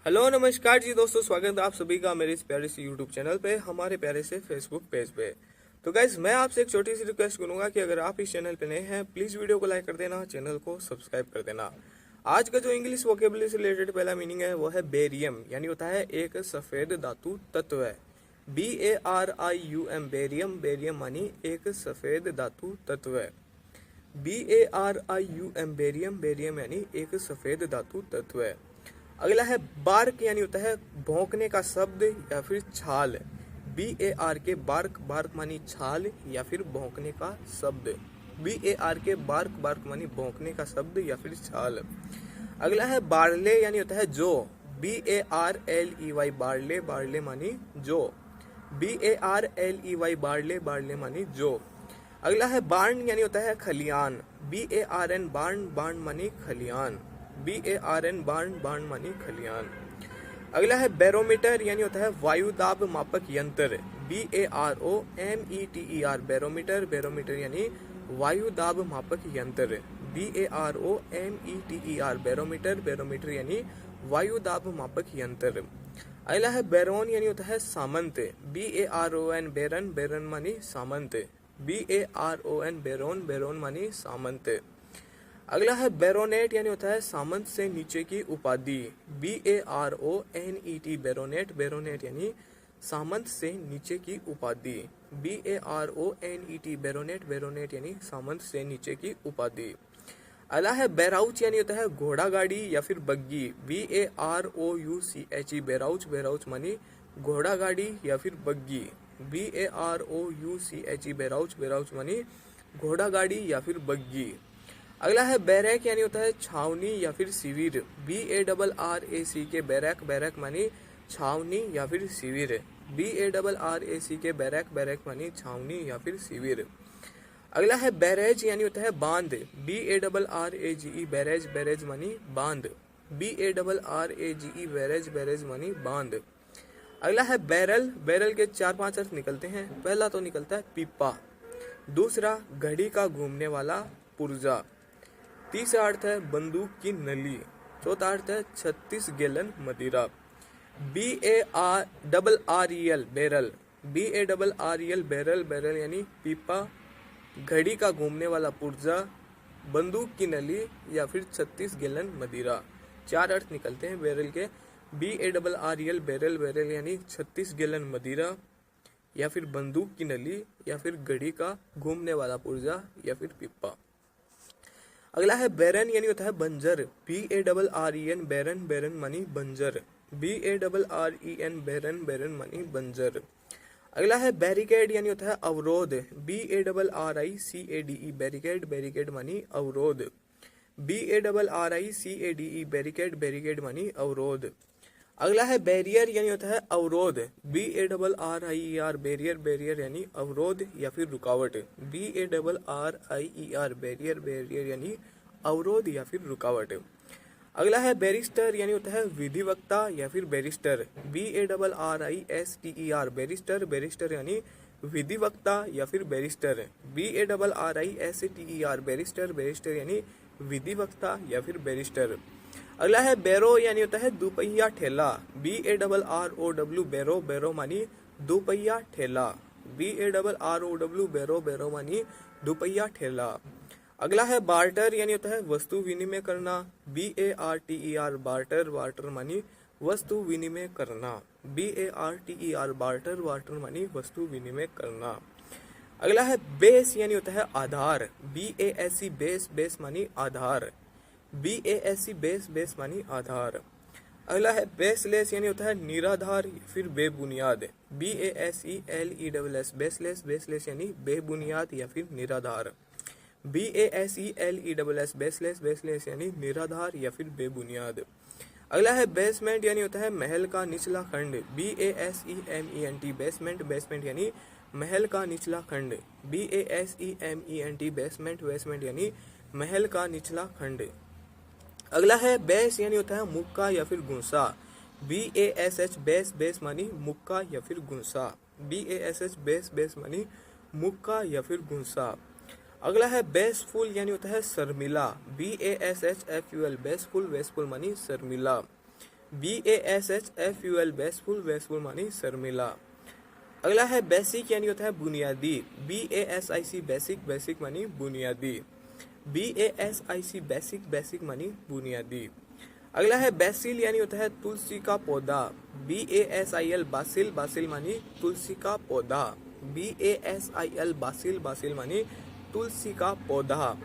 Hello नमस्कार जी दोस्तों, स्वागत है आप सभी का मेरे इस प्यारे से यूट्यूब चैनल पे, हमारे प्यारे से फेसबुक पेज पे। तो गाइज मैं आपसे एक छोटी सी रिक्वेस्ट करूंगा कि अगर आप इस चैनल पे नए हैं प्लीज वीडियो को लाइक कर देना, चैनल को सब्सक्राइब कर देना। आज का जो इंग्लिश वोकेबुलरी से रिलेटेड पहला मीनिंग है वो है बेरियम, यानी होता है एक सफेद धातु तत्व है। BARIUM बेरियम, बेरियम मानी एक सफेद धातु तत्व है। BARIUM बेरियम, बेरियम यानी एक सफेद धातु तत्व है। अगला है बार्क, यानी होता है भौंकने का शब्द या फिर छाल। BAR के बार्क, बार्क मानी छाल या फिर भौंकने का शब्द। BAR के बार्क, बार्क मानी भौंकने का शब्द या फिर छाल। अगला है बारले, यानी होता है जो। BARLEY बारले, बारले मानी जो। BARLEY बारले, बारले मानी जो। अगला है बार्न, यानी होता है खलियान। BARN बार्न, बार्न मानी खलियान। BARN बार्न, बार्न मानी खलियान। अगला है बैरोमीटर, यानी होता है वायु दाब मापक यंत्र। BAROMETER बैरोमीटर, बैरोमीटर यानी वायु दाब मापक यंत्र। BAROMETER बैरोमीटर, बैरोमीटर यानी वायु दाब मापक यंत्र। अगला है बैरोन, यानी होता है सामंत। BARON बैरन, बैरन मानी सामंत। BARON बैरोन, बैरोन मानी सामंत। अगला है बैरोनेट, यानी होता है सामंत से नीचे की उपाधि। BARONET बैरोनेट, बैरोनेट यानी सामंत से नीचे की उपाधि। BARONET बैरोनेट, बैरोनेट यानी सामंत से नीचे की उपाधि। अगला है बैराउच, यानी होता है घोड़ा गाड़ी या फिर बग्गी। BAROUCH बैराउच, बैराउच मानी घोड़ा गाड़ी या फिर बग्गी। BAROUCH बैराउच, बैराउच मानी घोड़ा गाड़ी या फिर बग्गी। अगला है बैरक, यानी होता है छावनी या फिर शिविर। BARRAC के बैरक, बैरक मानी छावनी या फिर शिविर। BARRAC के बैरक, बैरक मानी छावनी या फिर शिविर। अगला है बैरेज, यानी होता है बांध। BARRAGE बैरेज, बैरेज मानी बांध। BARRAGE बैरेज, बैरेज मानी बांध। अगला है बैरल, बैरल के 4-5 अर्थ निकलते हैं। पहला तो निकलता है पीपा, दूसरा घड़ी का घूमने वाला पुर्जा, तीसरा अर्थ है बंदूक की नली, चौथा अर्थ है 36 गैलन मदिरा। BARREL barrel, BARREL barrel, barrel यानी पीपा, घड़ी का घूमने वाला पुर्जा, बंदूक की नली या फिर 36 गैलन मदिरा। 4 अर्थ निकलते हैं बैरल के। BARREL बैरल, बैरल यानी 36 गैलन मदिरा या फिर बंदूक की नली या फिर घड़ी का घूमने वाला पुर्जा या फिर पिप्पा। अगला है बैरन, यानी होता है बंजर। BARREN बैरन, बैरन मानी बंजर। BARREN बैरन, बैरन मानी बंजर। अगला है बैरिकेड, यानी होता है अवरोध। BARRICADE बैरिकेड, बैरिकेड मानी अवरोध। BARRICADE बैरिकेड, बैरिकेड मानी अवरोध। अगला है बैरियर, यानी होता है अवरोध। BARRIER बैरियर, बैरियर यानी अवरोध या फिर रुकावट। BARRIER बैरियर, बैरियर यानी अवरोध या फिर रुकावट। अगला है बैरिस्टर, यानी होता है विधिवक्ता या फिर बैरिस्टर। BARRISTER बैरिस्टर, बैरिस्टर यानी विधिवक्ता या फिर बैरिस्टर। BARRISTER बैरिस्टर, बैरिस्टर यानी विधिवक्ता या फिर बैरिस्टर। अगला है बैरो, यानी होता है दुपहिया ठेला। BARROW बैरो, बैरो मानी दुपहिया ठेला। BARROW बैरो, बैरो मानी दुपहिया ठेला। अगला है बार्टर, यानी होता है वस्तु विनिमय करना। BARTER बार्टर, बार्टर मानी वस्तु विनिमय करना। BARTER बार्टर, बार्टर मानी वस्तु विनिमय करना। अगला है बेस, यानी होता है आधार। BASE बेस, बेस मानी आधार। BASE बेस, बेस मानी आधार। अगला है बेसलेस, यानी होता है निराधार या फिर बेबुनियाद। BASELESS बेसलेस, बेसलेस यानी बेबुनियाद या फिर निराधार। BASELESS बेसलेस, बेसलेस यानी निराधार या फिर बेबुनियाद। अगला है बेसमेंट, यानी होता है महल का निचला खंड। BASEMENT बेसमेंट, बेसमेंट यानी महल का निचला खंड। BASEMENT बेसमेंट, बेसमेंट यानी महल का निचला खंड। अगला है बेस, यानी होता है मुक्का या फिर गुंसा। BASH बेस, बेस मानी मुक्का या फिर गुंसा। BASH बेस, बेस मानी मुक्का या फिर गुंसा। अगला है बेसफुल यानी होता है शर्मिला, BASHFUL बेसफुल, बेसफुल मानी शर्मिला, BASHFUL बेसफुल, बेसफुल मानी शर्मिला। अगला है बेसिक यानी होता है बुनियादी, BASIC बेसिक, बेसिक मानी बुनियादी, BASIC बेसिक, बेसिक मानी बुनियादी। अगला है बेसिल यानी होता है तुलसी का पौधा, BASIL बासिल, बासिल मानी तुलसी का पौधा, BASIL बासिल, बासिल मानी तुलसी का पौधा।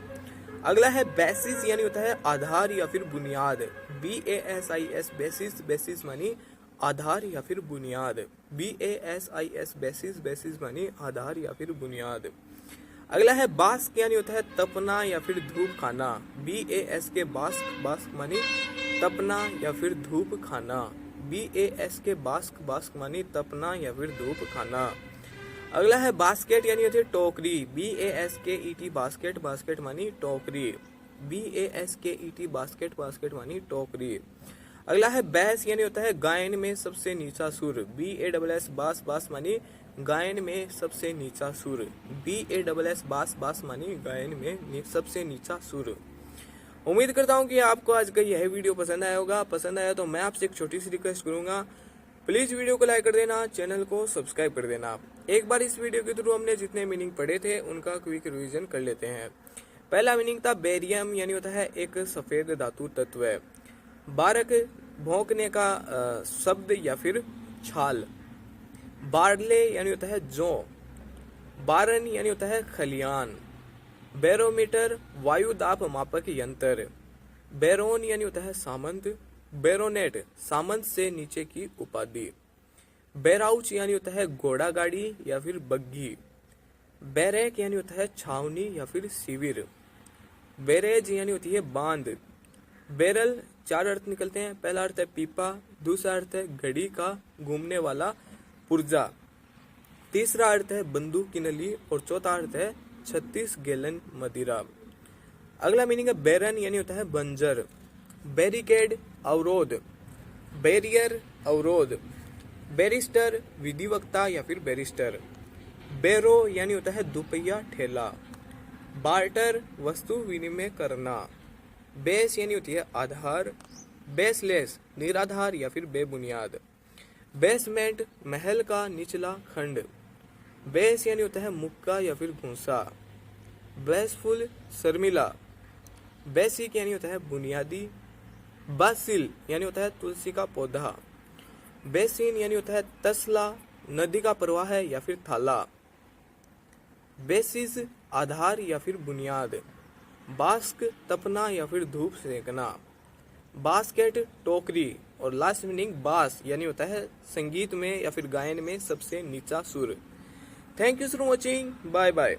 अगला है बेसिस यानी होता है आधार या फिर बुनियाद, BASIS बेसिस, बेसिस मानी आधार या फिर बुनियाद, BASIS बेसिस, बेसिस मानी आधार या फिर बुनियाद। अगला है बास्क यानी होता है तपना या फिर धूप खाना, BASK बास्क, बास्क मानी तपना या फिर धूप खाना, BASK बास्क, बास्क मानी तपना या फिर धूप खाना। अगला है बास्केट यानी होती है टोकरी, BASKET बास्केट, बास्केट मानी टोकरी, BASKET बास्केट, बास्केट मानी टोकरी। अगला है बैस यानी होता है गायन में सबसे नीचा सुर, BASS बास, बास मानी गायन में सबसे नीचा सुर, BASS बास, बास मानी गायन में सबसे नीचा सुर। उम्मीद करता हूँ कि आपको आज का यह वीडियो पसंद आया होगा। पसंद आया तो मैं आपसे एक छोटी सी रिक्वेस्ट करूंगा, प्लीज वीडियो को लाइक कर देना, चैनल को सब्सक्राइब कर देना। एक बार इस वीडियो के थ्रू हमने जितने मीनिंग पढ़े थे उनका क्विक रिवीजन कर लेते हैं। पहला मीनिंग था बेरियम यानी होता है एक सफेद धातु तत्व है, बारक भौंकने का शब्द या फिर छाल, बारले यानी होता है जौ, बारन यानी होता है खलियान, बैरोमीटर वायु दाब मापक यंत्र, बैरोन यानी होता है सामंत, बैरोनेट सामंत से नीचे की उपाधि, बैराउच यानी होता है घोड़ा गाड़ी या फिर बग्घी, बैरक यानी होता है छावनी या फिर शिविर, बैरेज यानी होती है बांध, बैरल चार अर्थ निकलते हैं। पहला अर्थ है पीपा, दूसरा अर्थ है घड़ी का घूमने वाला पुर्जा, तीसरा अर्थ है बंदूक की नली और चौथा अर्थ है 36 गैलन मदिरा। अगला मीनिंग है बैरन यानी होता है बंजर, बैरिकेड अवरोध, बैरियर अवरोध, बैरिस्टर विधिवक्ता या फिर बैरिस्टर, बैरो यानी होता है दुपहिया ठेला, बार्टर वस्तु विनिमय करना, बेस यानी होती है आधार, बेसलेस निराधार या फिर बेबुनियाद, बेसमेंट महल का निचला खंड, बेस यानी होता है मुक्का या फिर भूसा, बेसफुल शर्मिला, बेसिक यानी होता है बुनियादी, बासिल यानी होता है तुलसी का पौधा, बेसिन यानी होता है तसला नदी का प्रवाह है या फिर थाला, बेसिस आधार या फिर बुनियाद, बास्क तपना या फिर धूप सेकना, बास्केट टोकरी और लास्ट मीनिंग बास यानी होता है संगीत में या फिर गायन में सबसे नीचा सुर। Thank you for watching, bye bye.